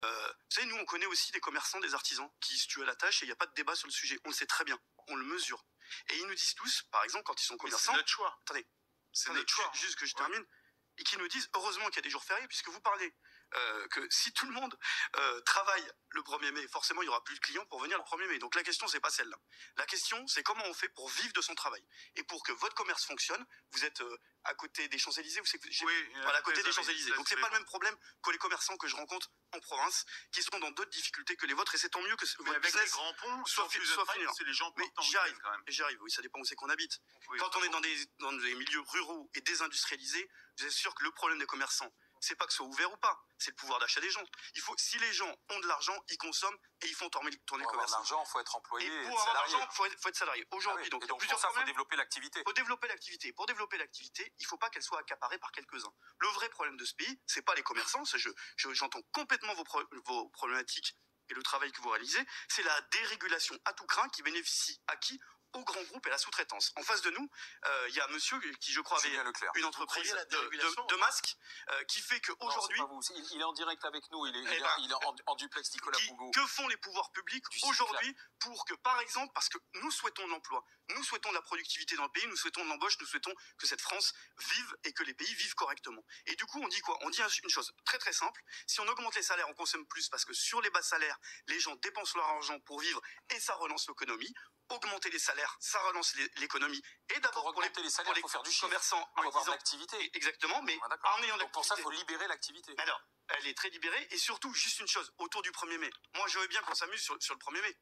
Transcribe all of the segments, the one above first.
Vous savez, nous, on connaît aussi des commerçants, des artisans qui se tuent à la tâche et il n'y a pas de débat sur le sujet. On le sait très bien. On le mesure. Et ils nous disent tous, par exemple, quand ils sont commerçants... C'est notre choix. Attendez. C'est notre choix. Juste que je termine. Et qui nous disent, heureusement qu'il y a des jours fériés, puisque vous parlez que si tout le monde travaille le 1er mai, forcément, il n'y aura plus de clients pour venir le 1er mai. Donc la question, c'est pas celle-là. La question, c'est comment on fait pour vivre de son travail. Et pour que votre commerce fonctionne, vous êtes à côté des Champs-Élysées, à côté des Champs-Élysées. Donc c'est pas le même problème que les commerçants que je rencontre en province, qui sont dans d'autres difficultés que les vôtres, et c'est tant mieux que votre business les grands ponts, soit fini. C'est les gens mais j'y arrive, oui, ça dépend où c'est qu'on habite. Oui, quand on est dans des milieux ruraux et désindustrialisés, vous êtes sûr que le problème des commerçants, c'est pas que ce soit ouvert ou pas, c'est le pouvoir d'achat des gens. Si les gens ont de l'argent, ils consomment et ils font tourner le commerce. Pour avoir de l'argent, il faut être employé et pour avoir de l'argent, il faut être salarié. Aujourd'hui, donc, pour ça, il faut développer l'activité. Pour développer l'activité, il ne faut pas qu'elle soit accaparée par quelques-uns. Le vrai problème de ce pays, c'est pas les commerçants, j'entends complètement vos problématiques et le travail que vous réalisez, c'est la dérégulation à tout crin qui bénéficie à qui? Aux grands groupes et à la sous-traitance. En face de nous, il y a un monsieur qui, je crois, avait une entreprise de masques qui fait qu'aujourd'hui... Il est en direct avec nous, il est en duplex Nicolas Pougot. Que font les pouvoirs publics aujourd'hui pour que, par exemple, parce que nous souhaitons de l'emploi, nous souhaitons de la productivité dans le pays, nous souhaitons de l'embauche, nous souhaitons que cette France vive et que les pays vivent correctement. Et du coup, on dit quoi? On dit une chose très très simple, si on augmente les salaires, on consomme plus parce que sur les bas salaires, les gens dépensent leur argent pour vivre et ça relance l'économie. Augmenter les salaires, ça relance l'économie. Et d'abord pour les salaires, il faut faire du commerçants, il faut avoir de l'activité. Exactement, mais en ayant donc pour ça, il faut libérer l'activité. Alors, elle est très libérée, et surtout, juste une chose, autour du 1er mai. Moi, je veux bien qu'on s'amuse sur le 1er mai.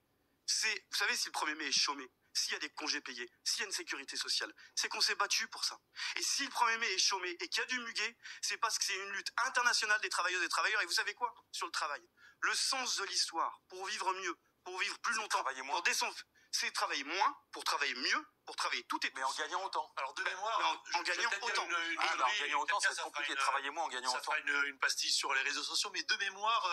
Vous savez, si le 1er mai est chômé, s'il y a des congés payés, s'il y a une sécurité sociale, c'est qu'on s'est battu pour ça. Et si le 1er mai est chômé et qu'il y a du muguet, c'est parce que c'est une lutte internationale des travailleuses et travailleurs. Et vous savez quoi? Sur le travail, le sens de l'histoire, pour vivre mieux, pour vivre plus longtemps, pour descendre... C'est travailler moins pour travailler mieux, pour travailler tout et tous. Mais en gagnant autant. Alors de mémoire, en gagnant autant. En gagnant autant, c'est compliqué de travailler moins en gagnant autant. Ça fera une pastille sur les réseaux sociaux, mais de mémoire,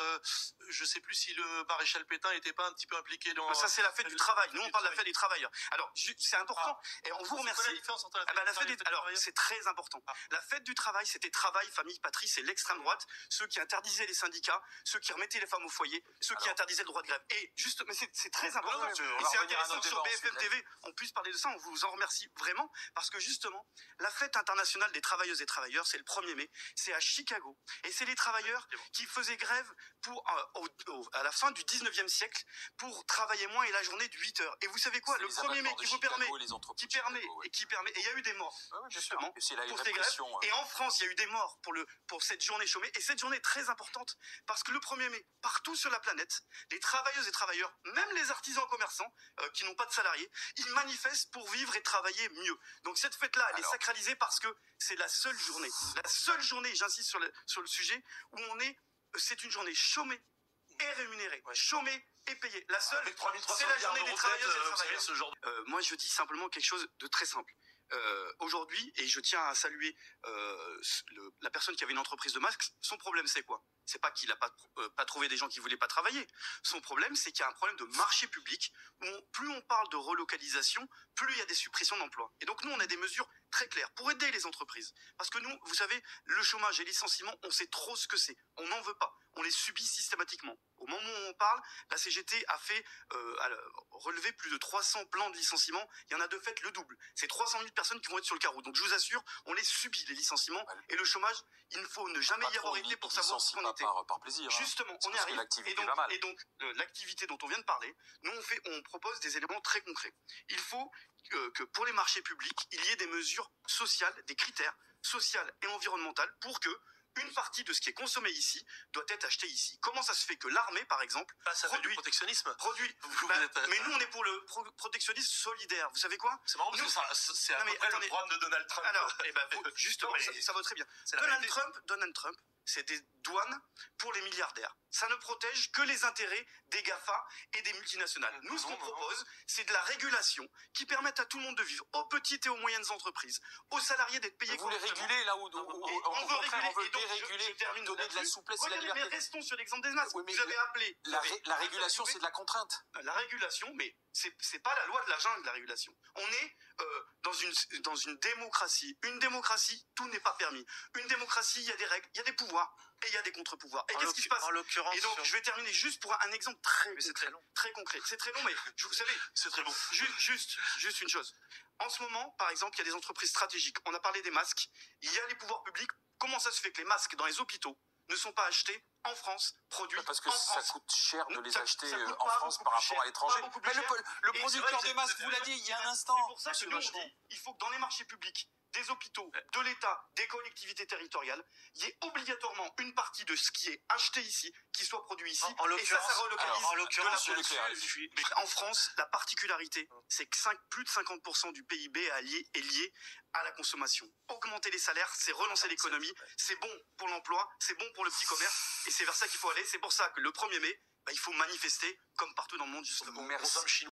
je sais plus si le maréchal Pétain n'était pas un petit peu impliqué dans... Ça, c'est la fête du travail. Nous, on parle de la fête des travailleurs. Alors, c'est important. Et on vous remercie. C'est quoi la différence entre la fête du travail? Alors, c'est très important. La fête du travail, c'était travail, famille, patrie. C'est l'extrême droite, ceux qui interdisaient les syndicats, ceux qui remettaient les femmes au foyer, ceux qui interdisaient le droit de grève. Et juste, mais c'est très important. Et c'est intéressant que sur BFM TV, on puisse parler de ça. On vous en remercie vraiment, parce que justement, la fête internationale des travailleuses et travailleurs, c'est le 1er mai, c'est à Chicago, et c'est les travailleurs qui faisaient grève à la fin du 19e siècle pour travailler moins et la journée de 8 heures. Et vous savez quoi, le 1er mai qui vous permet, et il y a eu des morts, justement, pour ces grèves, et en France, il y a eu des morts pour cette journée chômée, et cette journée est très importante, parce que le 1er mai, partout sur la planète, les travailleuses et travailleurs, même les artisans commerçants, qui n'ont pas de salariés, ils manifestent pour vivre et travailler mieux. Donc cette fête-là, elle est sacralisée parce que c'est la seule journée, j'insiste sur le sujet, où c'est une journée chômée et rémunérée, chômée et payée. La seule, c'est la journée des travailleuses et travailleurs. Moi, je dis simplement quelque chose de très simple. Aujourd'hui, et je tiens à saluer la personne qui avait une entreprise de masques, son problème c'est quoi? C'est pas qu'il a pas trouvé des gens qui voulaient pas travailler. Son problème, c'est qu'il y a un problème de marché public où plus on parle de relocalisation, plus il y a des suppressions d'emplois. Et donc nous, on a des mesures très claires pour aider les entreprises. Parce que nous, vous savez, le chômage et les licenciements, on sait trop ce que c'est. On n'en veut pas. On les subit systématiquement. Au moment où on parle, la CGT a fait relever plus de 300 plans de licenciement. Il y en a de fait le double. C'est 300 000 personnes qui vont être sur le carreau. Donc je vous assure, on les subit, les licenciements. Et le chômage, il ne faut ne jamais y avoir été pour savoir ce qu'on était. Par plaisir. Justement, on y arrive. Et donc, l'activité dont on vient de parler, nous on propose des éléments très concrets. Il faut que pour les marchés publics, il y ait des mesures sociales, des critères sociaux et environnementaux pour que une partie de ce qui est consommé ici doit être acheté ici. Comment ça se fait que l'armée, par exemple, ça fait du protectionnisme. Mais nous, on est pour le protectionnisme solidaire. Vous savez quoi? C'est marrant parce que c'est à peu près le programme de Donald Trump. Alors, justement, ça va très bien. Donald Trump, c'est des douanes pour les milliardaires. Ça ne protège que les intérêts des GAFA et des multinationales. Nous, ce qu'on propose, c'est de la régulation qui permette à tout le monde de vivre, aux petites et aux moyennes entreprises, aux salariés d'être payés correctement. Vous les régulez là où on veut réguler, donner de la souplesse et de la liberté. Mais restons sur l'exemple des masques. Oui, vous avez appelé... La régulation, c'est de la contrainte. La régulation, mais c'est pas la loi de la jungle, la régulation. On est dans une démocratie. Une démocratie, tout n'est pas permis. Une démocratie, il y a des règles, il y a des pouvoirs. et il y a des contre-pouvoirs. Et qu'est-ce qui se passe? En l'occurrence. Et donc, je vais terminer juste pour un exemple très concret. C'est très long, mais vous savez, c'est très bon. Juste une chose. En ce moment, par exemple, il y a des entreprises stratégiques. On a parlé des masques. Il y a les pouvoirs publics. Comment ça se fait que les masques dans les hôpitaux ne sont pas achetés en France, produits parce que en ça France. coûte cher de les acheter ça coûte en pas France beaucoup par plus rapport cher, à l'étranger. pas beaucoup plus Mais cher. le Et producteur c'est de vrai, masques vous l'a dit il y a un instant. C'est pour ça que nous, on dit, il faut que dans les marchés publics, des hôpitaux, de l'État, des collectivités territoriales, il y ait obligatoirement une partie de ce qui est acheté ici, qui soit produit ici. Et ça relocalise en l'occurrence, de la production. En France, la particularité, c'est que plus de 50% du PIB est lié à la consommation. Augmenter les salaires, c'est relancer l'économie, c'est bon pour l'emploi, c'est bon pour le petit commerce, et c'est vers ça qu'il faut aller. C'est pour ça que le 1er mai, il faut manifester, comme partout dans le monde, justement. Merci.